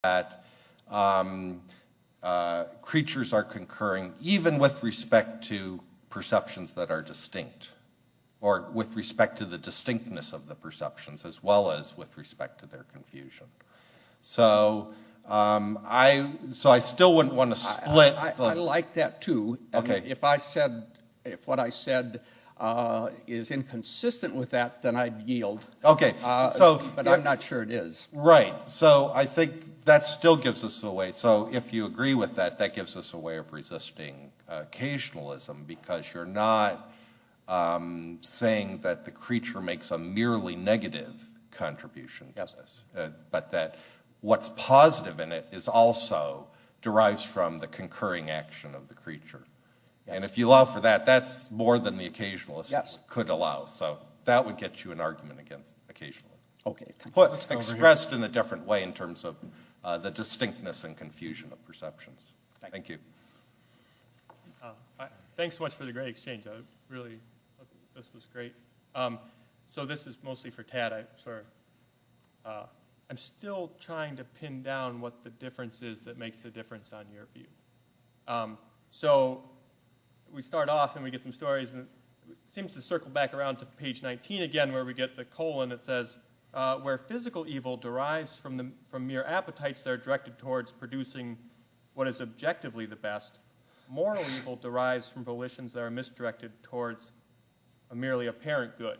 that creatures are concurring even with respect to perceptions that are distinct, or with respect to the distinctness of the perceptions as well as with respect to their confusion. So I still wouldn't want to split. I like that too. And okay. If what I said is inconsistent with that, then I'd yield. Okay. But I'm not sure it is. Right. So I think that still gives us a way. So if you agree with that, that gives us a way of resisting occasionalism, because you're not saying that the creature makes a merely negative contribution to this, but that what's positive in it is also derives from the concurring action of the creature. Yes. And if you allow for that, that's more than the occasionalist could allow. So that would get you an argument against occasionalism. Okay. Thank you. Expressed in a different way in terms of the distinctness and confusion of perceptions. Thank you. Thanks so much for the great exchange. I really thought this was great. So this is mostly for Tad. I'm still trying to pin down what the difference is that makes a difference on your view. So we start off and we get some stories, and it seems to circle back around to page 19 again, where we get the colon. It says, where physical evil derives from mere appetites that are directed towards producing what is objectively the best, moral evil derives from volitions that are misdirected towards a merely apparent good.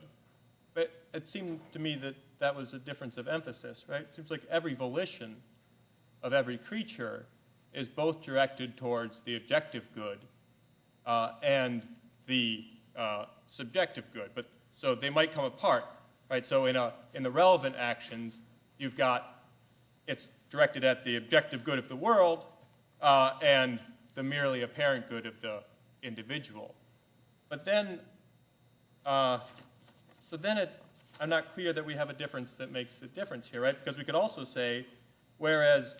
But it seemed to me that that was a difference of emphasis, right? It seems like every volition of every creature is both directed towards the objective good and the subjective good. But so they might come apart, right? So in the relevant actions, you've got it's directed at the objective good of the world and the merely apparent good of the individual. But then, I'm not clear that we have a difference that makes a difference here, right? Because we could also say, whereas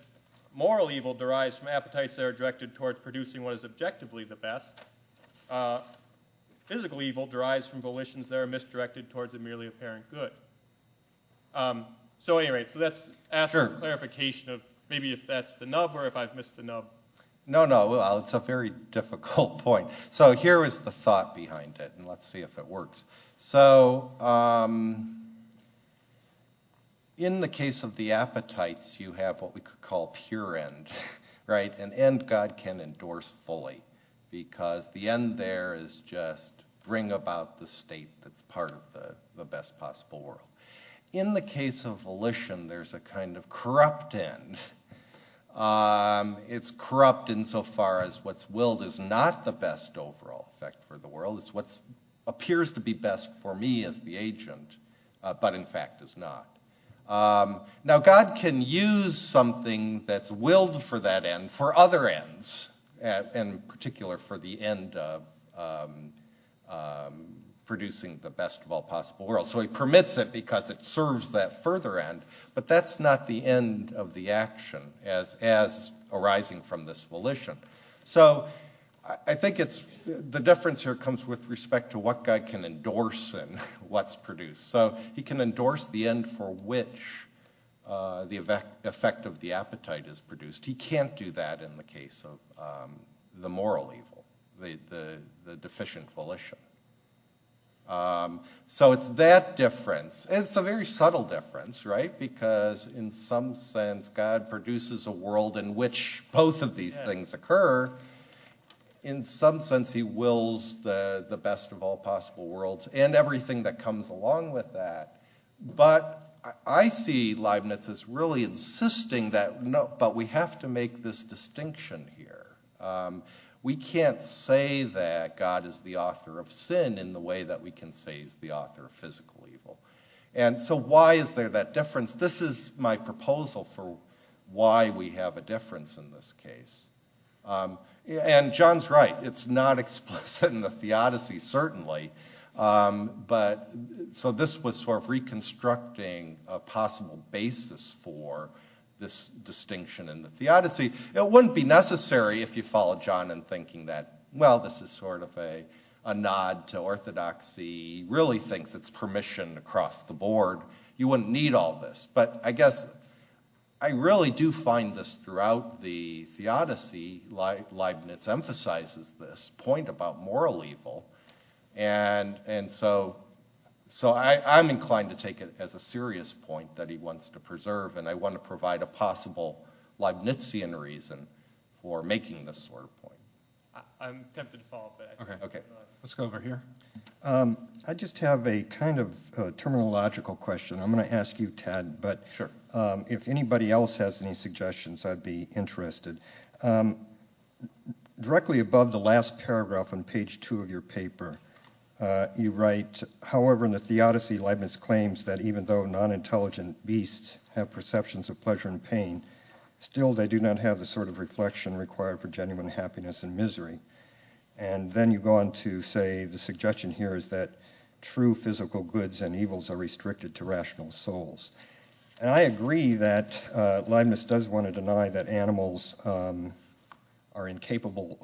moral evil derives from appetites that are directed towards producing what is objectively the best, physical evil derives from volitions that are misdirected towards a merely apparent good. So at any rate, so that's asking for clarification of maybe if that's the nub or if I've missed the nub. No, well, it's a very difficult point. So here is the thought behind it, and let's see if it works. So in the case of the appetites, you have what we could call pure end, right? An end God can endorse fully, because the end there is just bring about the state that's part of the best possible world. In the case of volition, there's a kind of corrupt end. It's corrupt insofar as what's willed is not the best overall effect for the world. It's what appears to be best for me as the agent, but in fact is not. Now, God can use something that's willed for that end for other ends, in particular for the end of producing the best of all possible worlds. So he permits it because it serves that further end, but that's not the end of the action as arising from this volition. So I think the difference here comes with respect to what God can endorse and what's produced. So he can endorse the end for which the effect of the appetite is produced. He can't do that in the case of the moral evil, the deficient volition. So it's that difference. It's a very subtle difference, right? Because in some sense, God produces a world in which both of these things occur. In some sense, he wills the best of all possible worlds and everything that comes along with that. But I see Leibniz as really insisting that, no, but we have to make this distinction here. We can't say that God is the author of sin in the way that we can say he's the author of physical evil. And so why is there that difference? This is my proposal for why we have a difference in this case. And John's right. It's not explicit in the Theodicy, certainly. But so this was sort of reconstructing a possible basis for this distinction in the Theodicy. It wouldn't be necessary if you follow John in thinking that, well, this is sort of a nod to orthodoxy. He really thinks it's permission across the board. You wouldn't need all this. But I guess I really do find this throughout the Theodicy. Leibniz emphasizes this point about moral evil, and so I'm inclined to take it as a serious point that he wants to preserve, and I want to provide a possible Leibnizian reason for making this sort of point. I'm tempted to follow up, but Okay. Let's go over here. I just have a kind of terminological question. I'm going to ask you, Ted, but Sure. If anybody else has any suggestions, I'd be interested. Directly above the last paragraph on page 2 of your paper, you write, however, in the Theodicy, Leibniz claims that even though non-intelligent beasts have perceptions of pleasure and pain, still they do not have the sort of reflection required for genuine happiness and misery. And then you go on to say the suggestion here is that true physical goods and evils are restricted to rational souls. And I agree that Leibniz does want to deny that animals are incapable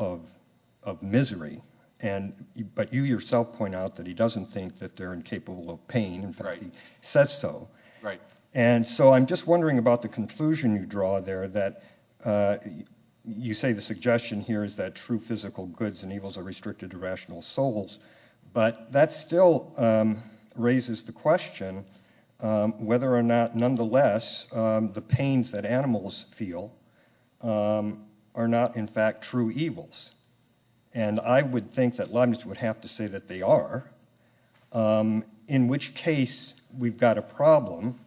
of misery. But you yourself point out that he doesn't think that they're incapable of pain. In fact, Right. he says so. Right. And so I'm just wondering about the conclusion you draw there that you say the suggestion here is that true physical goods and evils are restricted to rational souls, but that still raises the question whether or not, nonetheless, the pains that animals feel are not, in fact, true evils. And I would think that Leibniz would have to say that they are, in which case we've got a problem,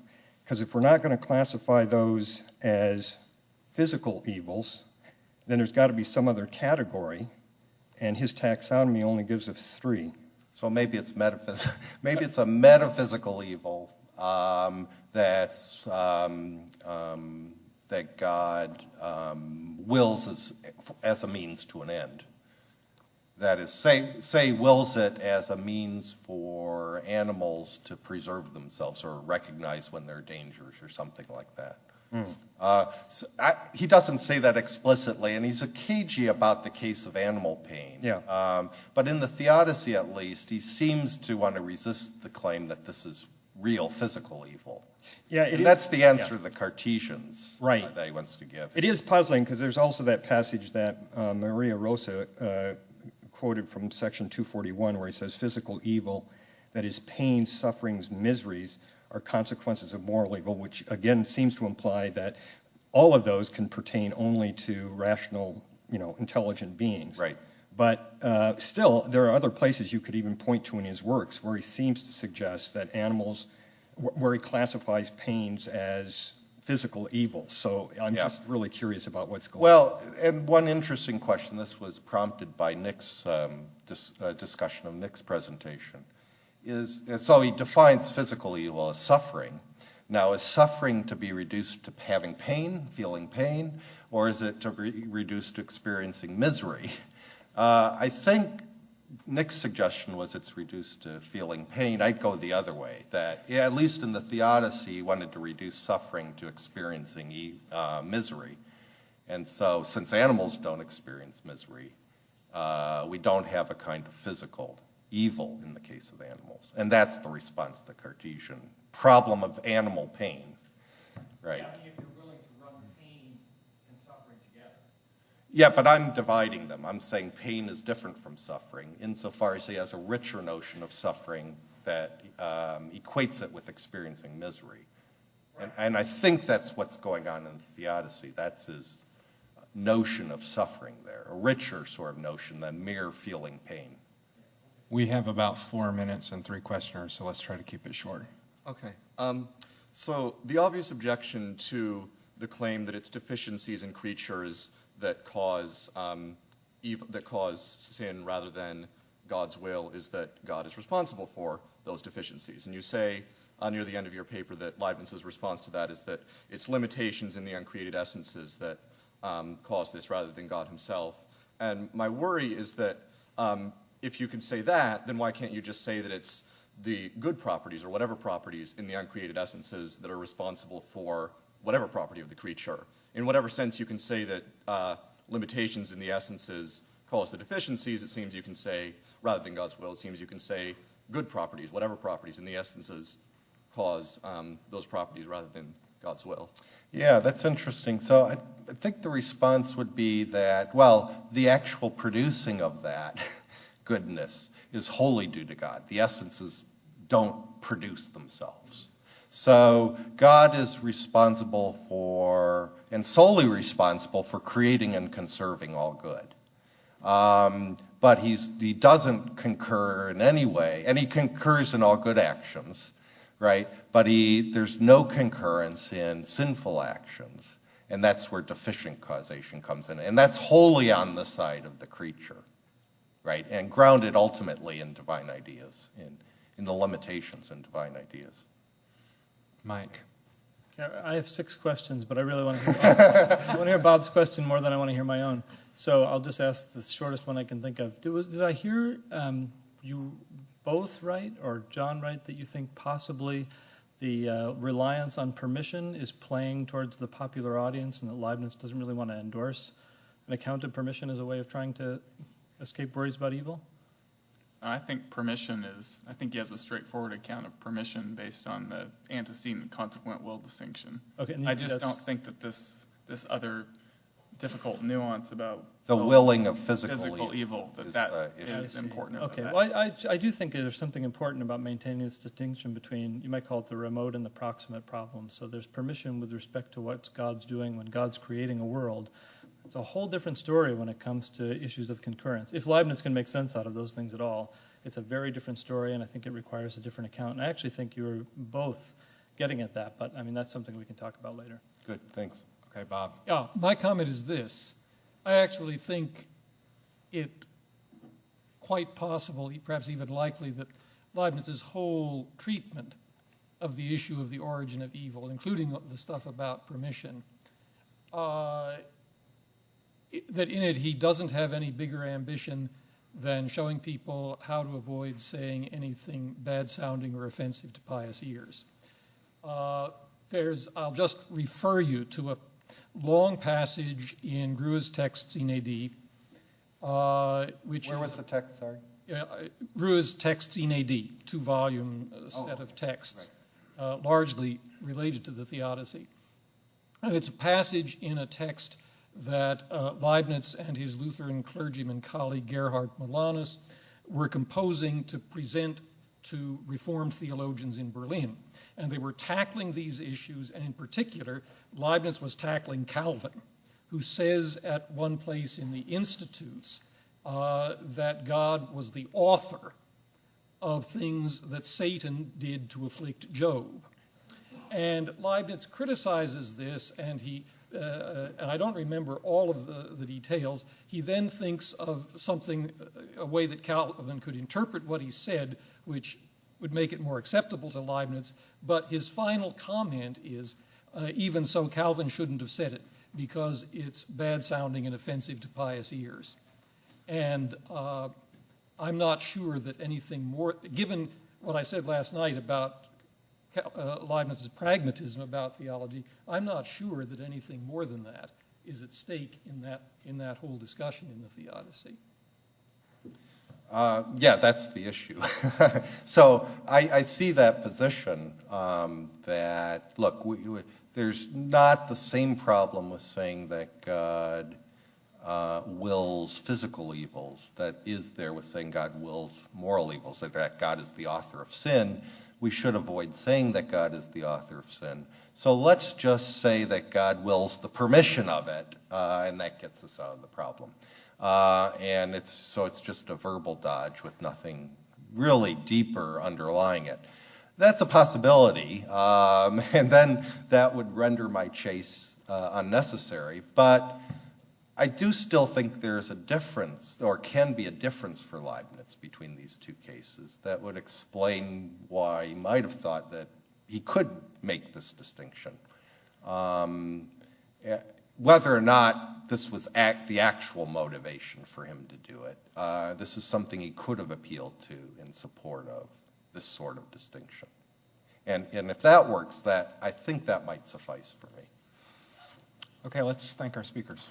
because if we're not going to classify those as physical evils, then there's got to be some other category, and his taxonomy only gives us 3. So maybe it's maybe it's a metaphysical evil that God wills as a means to an end. That is, say wills it as a means for animals to preserve themselves or recognize when there are dangers or something like that. He doesn't say that explicitly, and he's cagey about the case of animal pain. Yeah. But in the Theodicy, at least, he seems to want to resist the claim that this is real physical evil. Yeah, and that's the answer to the Cartesians Right. that he wants to give. It is puzzling because there's also that passage that Maria Rosa quoted from section 241 where he says physical evil, that is pain, sufferings, miseries, are consequences of moral evil, which again seems to imply that all of those can pertain only to rational, intelligent beings. Right. But still, there are other places you could even point to in his works where he seems to suggest that animals, where he classifies pains as physical evils. So I'm just really curious about what's going on. Well, and one interesting question, this was prompted by Nick's discussion of Nick's presentation, so he defines physical evil as suffering. Now, is suffering to be reduced to having pain, feeling pain, or is it to be reduced to experiencing misery? I think Nick's suggestion was it's reduced to feeling pain. I'd go the other way, that at least in the Theodicy, he wanted to reduce suffering to experiencing misery. And so since animals don't experience misery, we don't have a kind of physical evil in the case of animals. And that's the response to the Cartesian problem of animal pain, right? Yeah, if you're willing to run pain and suffering together. Yeah, but I'm dividing them. I'm saying pain is different from suffering insofar as he has a richer notion of suffering that equates it with experiencing misery. And I think that's what's going on in the Theodicy. That's his notion of suffering there, a richer sort of notion than mere feeling pain. We have about 4 minutes and 3 questioners, so let's try to keep it short. Okay. So the obvious objection to the claim that it's deficiencies in creatures that cause sin rather than God's will is that God is responsible for those deficiencies. And you say near the end of your paper that Leibniz's response to that is that it's limitations in the uncreated essences that cause this rather than God himself. And my worry is that if you can say that, then why can't you just say that it's the good properties or whatever properties in the uncreated essences that are responsible for whatever property of the creature? In whatever sense you can say that limitations in the essences cause the deficiencies, it seems you can say, rather than God's will, it seems you can say good properties, whatever properties in the essences cause those properties rather than God's will. Yeah, that's interesting. So I think the response would be that, well, the actual producing of that goodness is wholly due to God. The essences don't produce themselves. So God is responsible for, and solely responsible for, creating and conserving all good. But he doesn't concur in any way, and he concurs in all good actions, right? But there's no concurrence in sinful actions, and that's where deficient causation comes in. And that's wholly on the side of the creature, right? And grounded ultimately in divine ideas, in the limitations in divine ideas. Mike. I have 6 questions, but I really want to hear Bob's question more than I want to hear my own. So I'll just ask the shortest one I can think of. Did I hear you both right, or John right, that you think possibly the reliance on permission is playing towards the popular audience, and that Leibniz doesn't really want to endorse an account of permission as a way of trying to escape worries about evil? I think I think he has a straightforward account of permission based on the antecedent consequent will distinction. Okay, and I just don't think that this other difficult nuance about The willing of physical evil, is that the issue. is important. Okay, about well, I do think there's something important about maintaining this distinction between, you might call it the remote and the proximate problem. So there's permission with respect to what God's doing when God's creating a world. It's a whole different story when it comes to issues of concurrence. If Leibniz can make sense out of those things at all, it's a very different story, and I think it requires a different account. And I actually think you were both getting at that, but I mean, that's something we can talk about later. Good, thanks. Okay, Bob. Yeah, my comment is this. I actually think it quite possible, perhaps even likely, that Leibniz's whole treatment of the issue of the origin of evil, including the stuff about permission, that in it he doesn't have any bigger ambition than showing people how to avoid saying anything bad-sounding or offensive to pious ears. I'll just refer you to a long passage in Grue's Texts Inédits, which Where was the text, sorry? Grue's Texts Inédits, 2-volume set of texts, largely related to the Theodicy. And it's a passage in a text that Leibniz and his Lutheran clergyman colleague Gerhard Milanus were composing to present to Reformed theologians in Berlin. And they were tackling these issues, and in particular, Leibniz was tackling Calvin, who says at one place in the Institutes that God was the author of things that Satan did to afflict Job. And Leibniz criticizes this, and and I don't remember all of the details. He then thinks of a way that Calvin could interpret what he said, which would make it more acceptable to Leibniz. But his final comment is, even so, Calvin shouldn't have said it, because it's bad-sounding and offensive to pious ears. And I'm not sure that anything more, given what I said last night about Leibniz's pragmatism about theology, I'm not sure that anything more than that is at stake in that whole discussion in the Theodicy. Yeah, that's the issue. So I see that position that, look, there's not the same problem with saying that God wills physical evils that is there with saying God wills moral evils, that God is the author of sin. We should avoid saying that God is the author of sin. So let's just say that God wills the permission of it, and that gets us out of the problem. And it's just a verbal dodge with nothing really deeper underlying it. That's a possibility, and then that would render my chase unnecessary. But I do still think there's a difference, or can be a difference for Leibniz between these two cases that would explain why he might have thought that he could make this distinction. Whether or not this was the actual motivation for him to do it, this is something he could have appealed to in support of this sort of distinction. And if that works, I think that might suffice for me. Okay, let's thank our speakers.